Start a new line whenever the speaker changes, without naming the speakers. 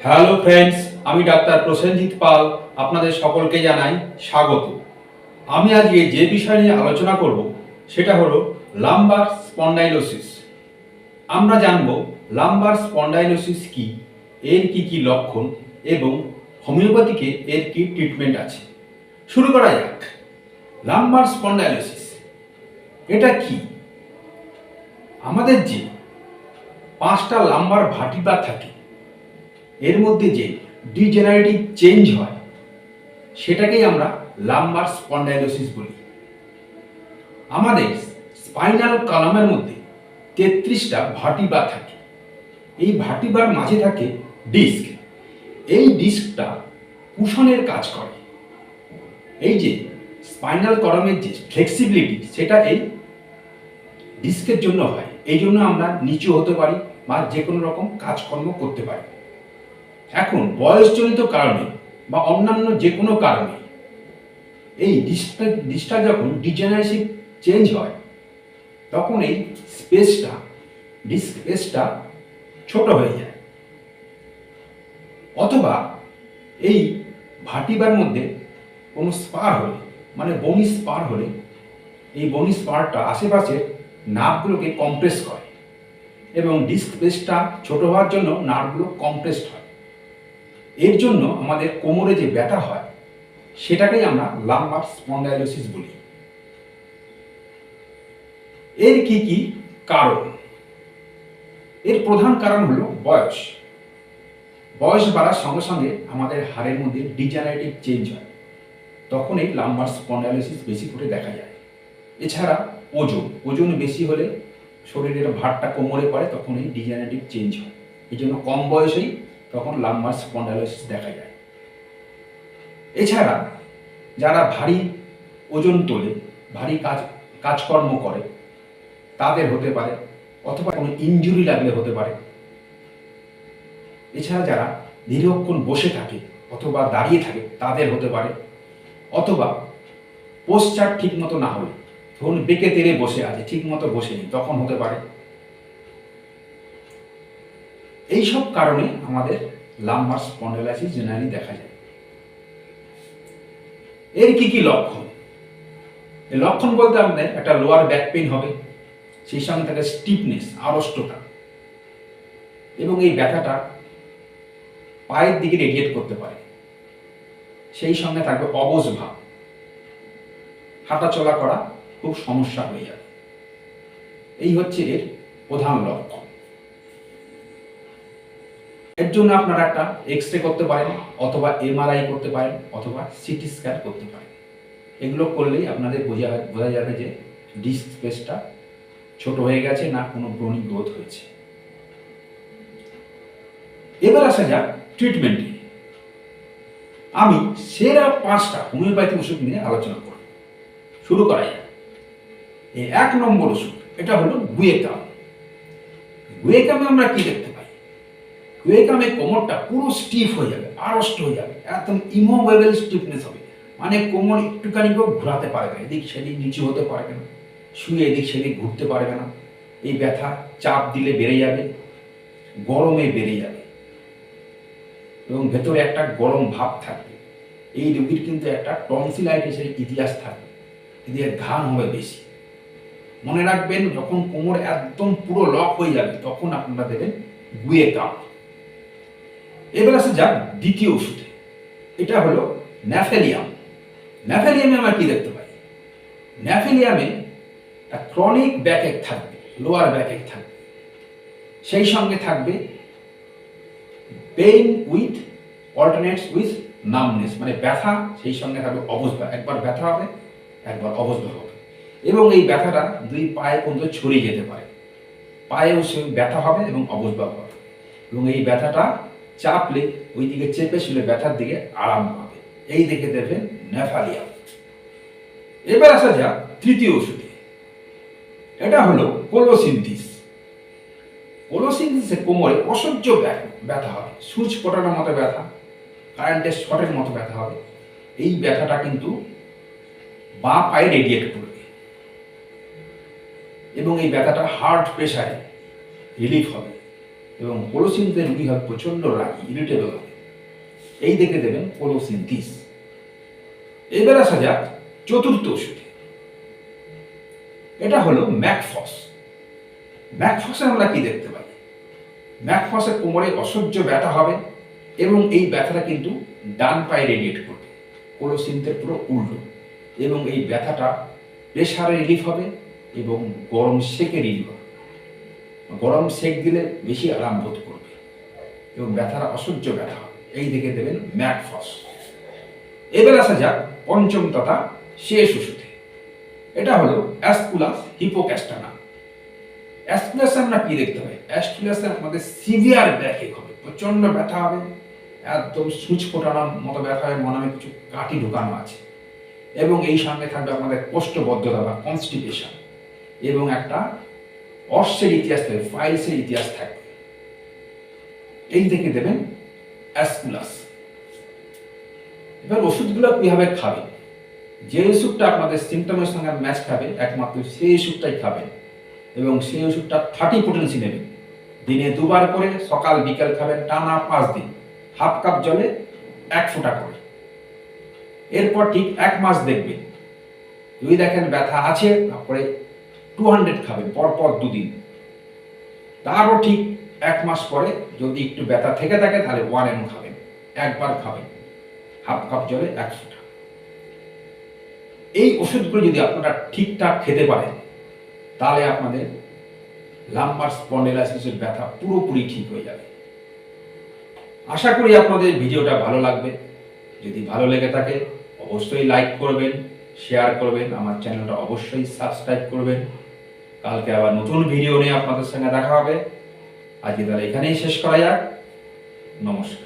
Hello friends, আমি doctor Prosenjit পাল আপনাদের সকলকে জানাই স্বাগত। আমি আজকে যে বিষয় নিয়ে আলোচনা করব সেটা হলো লাম্বার স্পন্ডাইলোসিস। আমরা জানব লাম্বার স্পন্ডাইলোসিস কি, এর কি কি লক্ষণ এবং হোমিওপ্যাথিকে এর কি ট্রিটমেন্ট আছে। শুরু করা যাক। লাম্বার স্পন্ডাইলোসিস এটা কি? আমাদের যে 5টা লাম্বার ভার্টিব্রা থাকে এর মধ্যে যে ডিজেনারেটিভ চেঞ্জ হয় সেটাকেই আমরা লাম্বার স্পন্ডাইলোসিস বলি। আমাদের স্পাইনাল কলামের মধ্যে 33টা ভার্টিব্রা থাকে। এই ভার্টিব্রার মাঝে থাকে ডিস্ক। এই ডিস্কটা কুশনের কাজ করে। এই যে স্পাইনাল কলামের যে ফ্লেক্সিবিলিটি সেটা এই ডিস্কের জন্য হয়। এই জন্য আমরা নিচু হতে পারি বা যে কোনো রকম কাজকর্ম করতে পারি। এখন বয়সজনিত কারণে বা অন্যান্য যে কোনো কারণে এই ডিস্কটা যখন ডিজেনারেটিভ চেঞ্জ হয় তখন এই ডিস্ক স্পেসটা ছোট হয়ে যায়, অথবা এই ভার্টিব্রার মধ্যে কোনো স্পার হলে, মানে বনি স্পার হলে, এই বনি স্পারটা আশেপাশের নার্ভগুলোকে কম্প্রেস করে এবং ডিস্ক স্পেসটা ছোট হওয়ার জন্য নার্ভগুলো কম্প্রেসড হয়। এর জন্য আমাদের কোমরে যে ব্যথা হয় সেটাকেই আমরা লাম্বার স্পন্ডাইলোসিস বলি। এর কি কি কারণ? এর প্রধান কারণ হলো বয়স। বয়স বাড়ার সঙ্গে সঙ্গে আমাদের হাড়ের মধ্যে ডিজেনারেটিভ চেঞ্জ হয়, তখন এই লাম্বার স্পন্ডাইলোসিস বেশি করে দেখা যায়। এছাড়া ওজন বেশি হলে শরীরের ভারটা কোমরে পড়ে, তখন এই ডিজেনারেটিভ চেঞ্জ হয়। এই জন্য কম বয়সেই তখন লাম্বার স্পন্ডাইলোসিস দেখা যায়। এছাড়া যারা ভারী ওজন তোলে, ভারী কাজকর্ম করে তাদের হতে পারে, অথবা কোনো ইনজুরি লাগলে হতে পারে। এছাড়া যারা দীর্ঘক্ষণ বসে থাকে অথবা দাঁড়িয়ে থাকে তাদের হতে পারে, অথবা পোস্টার ঠিক মতো না হলে, ধরুন বেঁকে তেড়ে বসে আছে, ঠিক মতো বসে নেই, তখন হতে পারে। এইসব কারণে আমাদের লাম্বার স্পন্ডাইলোসিস জেনারেলি দেখা যায়। এর কি কি লক্ষণ? এই লক্ষণ বলতে আমাদের একটা লোয়ার ব্যাক পেইন হবে, সেই সঙ্গে থাকে স্টিফনেস, আড়ষ্টতা, এবং এই ব্যথাটা পায়ের দিকে রেডিয়েট করতে পারে। সেই সঙ্গে থাকবে অবশ ভাব, হাঁটা চলা করা খুব সমস্যা হয়ে যাবে। এই হচ্ছে এর প্রধান লক্ষণ। এর জন্য আপনারা একটা এক্স-রে করতে পারেন, অথবা এমআরআই করতে পারেন, অথবা সিটি স্ক্যান করতে পারেন। এগুলো করলেই আপনাদের বোঝা যাবে যে ডিস্ক স্পেসটা ছোট হয়ে গেছে না কোনো ব্রনি গ্রোথ হয়েছে। এবার আসা যাক ট্রিটমেন্টে। আমি সেরা 5টা হোমিওপ্যাথি ওষুধ নিয়ে আলোচনা করব। শুরু করা যাক। এই 1 নম্বর ওষুধ, এটা হলো গুয়েকাম। গুয়েকামে আমরা কি দেখতে পাই? গুয়েকামে কোমরটা পুরো স্টিফ হয়ে যাবে, আড়ষ্ট হয়ে যাবে, একদম ইমোভেবল স্টিফনেস হবে। মানে কোমর একটুখানিকেও ঘোরাতে পারবে না, এদিক সেদিক নিচু হতে পারবে না, শুয়ে এদিক সেদিক ঘুরতে পারবে না। এই ব্যথা চাপ দিলে বেড়ে যাবে, গরমে বেড়ে যাবে, এবং ভেতরে একটা গরম ভাব থাকবে। এই রোগীর কিন্তু একটা টনসিলাইটিসের ইতিহাস থাকবে, এদের ঘাম হবে বেশি। মনে রাখবেন, যখন কোমর একদম পুরো লক হয়ে যাবে তখন আপনারা দেবেন গুয়েকাম। এবার আসা যাক দ্বিতীয় ওষুধে, এটা হলো ন্যাফেলিয়াম। ন্যাফেলিয়ামে আমরা কি দেখতে পাই? ন্যাফেলিয়ামে ক্রনিক ব্যাকএক থাকবে, লোয়ার ব্যাকএক থাকবে, সেই সঙ্গে থাকবে pain with alternates with numbness, মানে ব্যথা, সেই সঙ্গে থাকবে অবস্থা। একবার ব্যথা হবে, একবার অবস্থা হবে, এবং এই ব্যথাটা 2 পায়ে পর্যন্ত ছড়িয়ে যেতে পারে। পায়েও সে ব্যথা হবে এবং অবস্থা হবে, এবং এই ব্যথাটা চাপলে ওই দিকে চেপে শুলে ব্যথার দিকে আরাম পাবে। এই দেখে দেবেন ন্যাফেলিয়াম। এবার আসা যাক তৃতীয় ওষুধে, এটা হলো কোলোসিনথিস। কোলোসিনথিসে কোমরে অসহ্য ব্যথা হবে, সুচ ফোটানোর মতো ব্যথা, কারেন্টের শর্টের মতো ব্যথা হবে। এই ব্যথাটা কিন্তু বাঁ পায়ে রেডিয়েট করবে, এবং এই ব্যথাটা হার্ট প্রেশারে রিলিফ হবে। এবং কোলোসিনতে রুগী হবে প্রচণ্ড রাগী, ইরিটেবল হবে। এই দেখে দেবেন কোলোসিন 30। এবার আসা যাক চতুর্থ ওষুধে। এটা হলো ম্যাকফস। ম্যাকফসে আমরা কি দেখতে পাই? ম্যাকফসে কোমরে অসহ্য ব্যথা হবে এবং এই ব্যথাটা কিন্তু ডান পায়ে রেডিয়েট করবে, কোলোসিনতে পুরো উল্টো। এবং এই ব্যথাটা প্রেশারে রিলিফ হবে এবং গরম সেকে রিলিফ হবে। গরম সেক দিলে বেশি আরাম বোধ করবে এবং ব্যথাটা অসহ্য ব্যথা হবে। এই দেখে দেবেন ম্যাকফস। এবার আসা যাক পঞ্চম তথা শেষ ওষুধে। এটা হলো অ্যাসকুলাস হিপোক্যাস্টানা। অ্যাসকুলাসে আমরা কি দেখতে পাই? অ্যাসকুলাসে আমাদের সিভিয়ার ব্যাকএক হবে, প্রচন্ড ব্যথা হবে, একদম সুচ ফোটানোর মতো ব্যথা হবে, মনে হয় কিছু কাঠি ঢুকানো আছে। এবং এই সঙ্গে থাকবে আমাদের কোষ্ঠবদ্ধতা বা কনস্টিপেশন এবং একটা অর্শের ইতিহাস থাকবে, ফাইলসের ইতিহাস থাকবে। এই দেখে দেবেন অ্যাসকুলাস। এবার ওষুধগুলো কিভাবে খাবেন? যে ওষুধটা আপনাদের সিমটমের সঙ্গে ম্যাচ খাবে একমাত্র সেই ওষুধটাই খাবেন এবং সেই ওষুধটা 30 পোটেন্সি নেবেন। দিনে 2 বার করে সকাল বিকাল খাবেন, টানা 5 দিন, হাফ কাপ জলে 1 ফোঁটা করে। এরপর ঠিক 1 মাস দেখবেন, যদি দেখেন ব্যথা আছে তারপরে 200 খাবেন পরপর 2 দিন। তারও ঠিক 1 মাস পরে যদি একটু ব্যথা থেকে থাকে তাহলে 1 ml খাবেন, একবার খাবেন, হাফ কাপ জলে 1 ফোঁটা। এই ওষুধগুলো যদি আপনারা ঠিকঠাক খেতে পারেন তাহলে আপনাদের লাম্বার স্পন্ডিলাইসিসের ব্যথা পুরোপুরি ঠিক হয়ে যাবে। আশা করি আপনাদের ভিডিওটা ভালো লাগবে। যদি ভালো লেগে থাকে অবশ্যই লাইক করবেন, শেয়ার করবেন, আমার চ্যানেলটা অবশ্যই সাবস্ক্রাইব করবেন। কালকে আবার নতুন ভিডিও নিয়ে আপনাদের সঙ্গে দেখা হবে। আজকে তাহলে এখানেই শেষ করা যাক। নমস্কার।